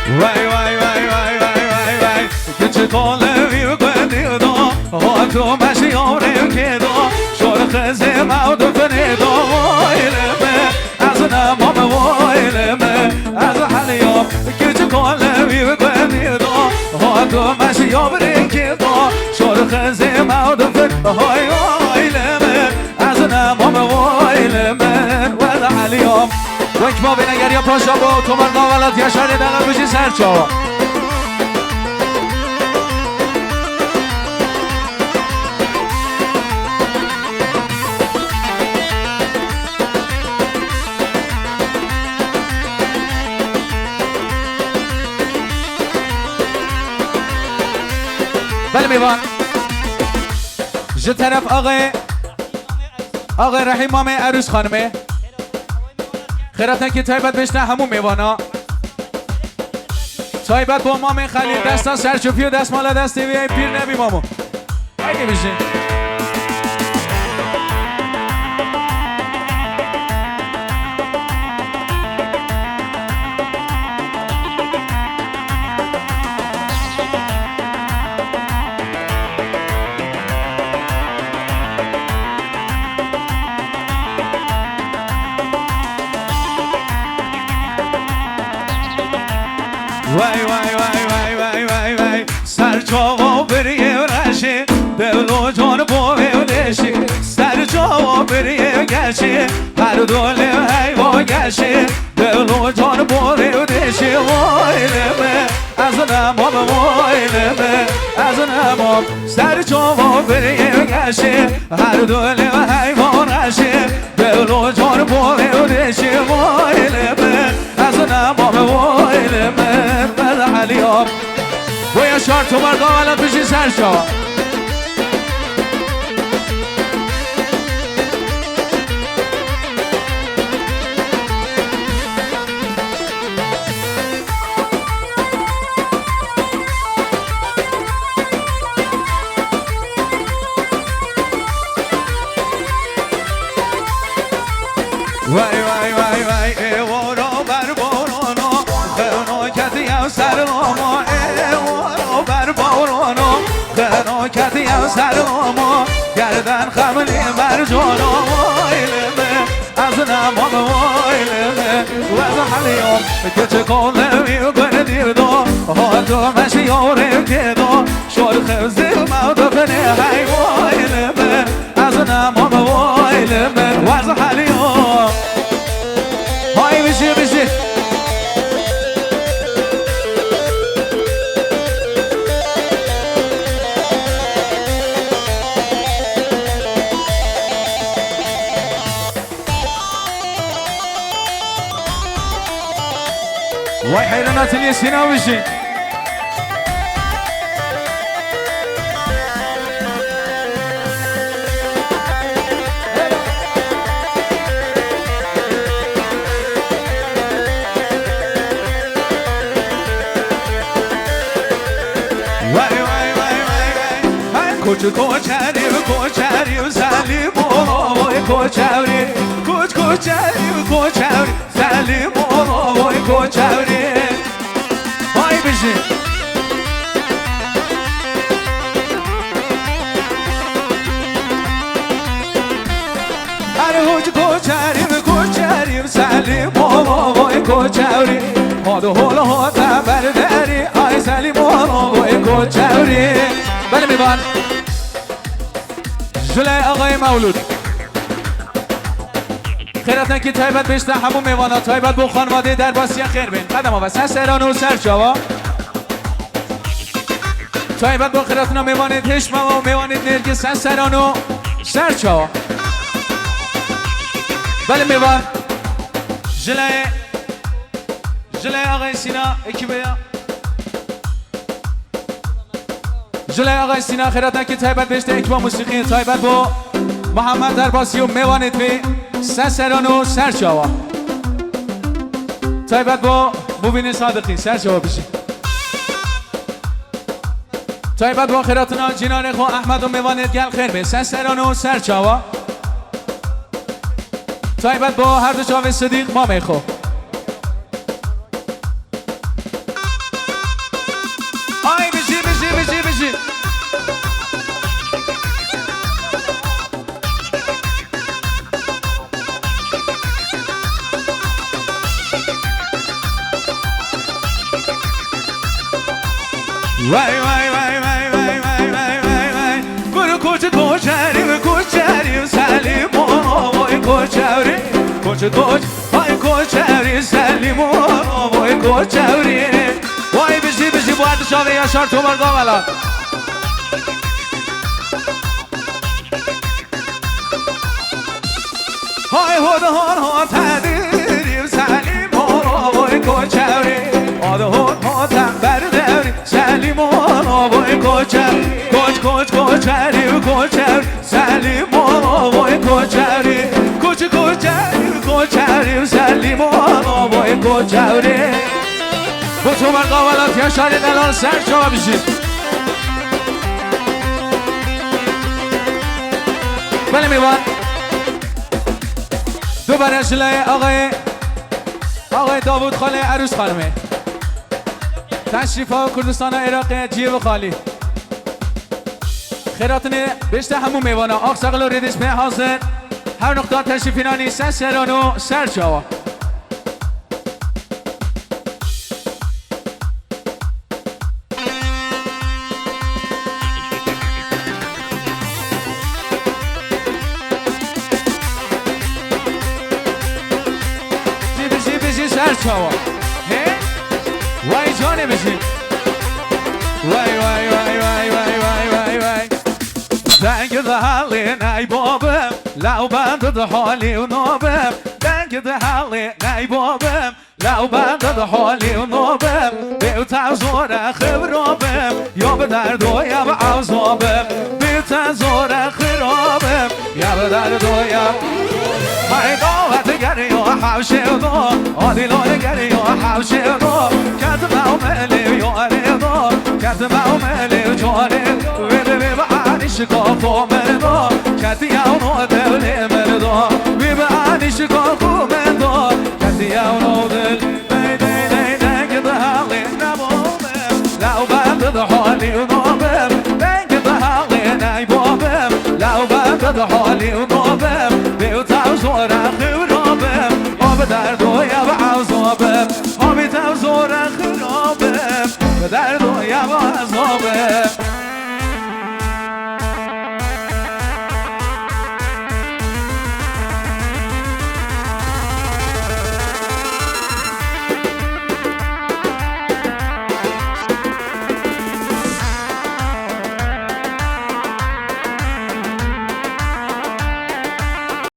وای وای وای وای وای وای وای که چطور میکنی دو ها تو مشی آوریم که دو شور خزه موت کنی دو وایلمه از نمام وایلمه از حلیام که چطور میکنی دو ها تو مشی آوریم که دو شور خزه موت کنی های وایلمه از نمام وایلمه و از حلیام وک ما بینگر یا پاشا با تو مرگا ولد یا شهر دقل بشی سرچا بله میوان جه طرف آقای رحیم مامه عروس خانمه خیراتن که تایبت بشنه همون میوانا تایبت با مامه خلیل دستا سرچوپی و دست مالا دست دیوی پیر نبی مامو اگه بشه وای وای وای وای وای وای وای سر جواب بریه رشی دلو جان بویدشی سر جواب بریه گشی هر دوله حیوا گشی دلو جان بویدشی وایلمه از نمام وایلمه از نمام سر جواب بریه گشی هر دوله حیوا گشی دلو جان بویدشی وایلمه از نمام وایلمه علیام و یا شار تو مرگا ولد بشی سرشا وای وای وای وای ایوارا بر بارانا خیانا کتی هم سر ماما ایوارا بر بارانا خیانا کتی هم سر ماما گردن خملی بر جانا وایلمه از نمام وایلمه و از حلیام که چه کنه میکنه دیر دو ها تو مشی آوریم که دو شور خبزی موتا کنه های وایلمه از نمام وایلمه و از حلیام های بشی بشی وای حیرانات اليسينا بشي کوچری و زلی بابای کوچری کوچری زلی بابای کوچری های بشی هر هوج کوچری زلی بابای کوچری هادو هولا هاتا برداری آی زلی بابای کوچری بله میبان جلای آقای مولود خیراتن که تایبت بشته همون میوانا تایبت بو خانواده در باسی خیر بین قدم ها و سران و سرچاوا تایبت بو خیراتنا میوانید هشما و میوانید نرگس سران و سرچاوا بله میوان جلای آقای سینا اکیبه جلای آقای سینا خیراتن که تایبت بشته اکبا موسیقی تایبت با محمد درباسی و میوانید بی سران و سرچاوا تایبت با مبین صادقی سرچاوا بشی تایبت با خیراتنا جنان خو احمد و میوانید گل خیر بی سران و سرچاوا تایبت با هر دو چاوه صدیق ما میخو وای وای وای وای وای وای وای وای وای برو کوچریم کوچریم سلیمون وای کوچریم وای کوچریم سلیمون وای کوچریم وای بشی باید شاوه یاشار تو مرگا ولا های هون تدیریم سلیمون وای کوچریم هون تنبر دوریم سلیمون وای کوچریم کوچریم سلیمون وای کوچریم کوچریم سلیمون وای کوچریم با تو مرگا ولات یا شاری دلال سر شما بشید بله میوان دو برشله آقای داوود خاله عروس خانمه تشریف ها کردستان عراق جیب و خالی خیراتون بشته همون میوانه آق سقل و ریدش به حاضر هر نقطه تشریفینانی سر سران و سر جاوا سر چاوا وای جانه بشین وای وای وای وای وای وای وای وای دنگ ده حالی نای بابم لو بند ده حالی و نابم دنگ ده حالی نای بابم لو بند ده حالی و نابم بیوتا زور خبرابم یا به درد و یا به عذابم بیوتا زور خرابم یا به درد و یا های داوت گری و حوشه دو آدیلان گری و حوشه دو کتب عملی و عریضا کتب عملی و عریضا وی بعدش کافو مردو کتی اونو دلی مردو وی بعدش کافو مردو کتی اونو دل دی دنگ ده حالی نبابم لو بند ده حالی و نابم دنگ ده حالی نبابم لو بند ده حالی و نابم بیوتا زور خورابم آب درد و یا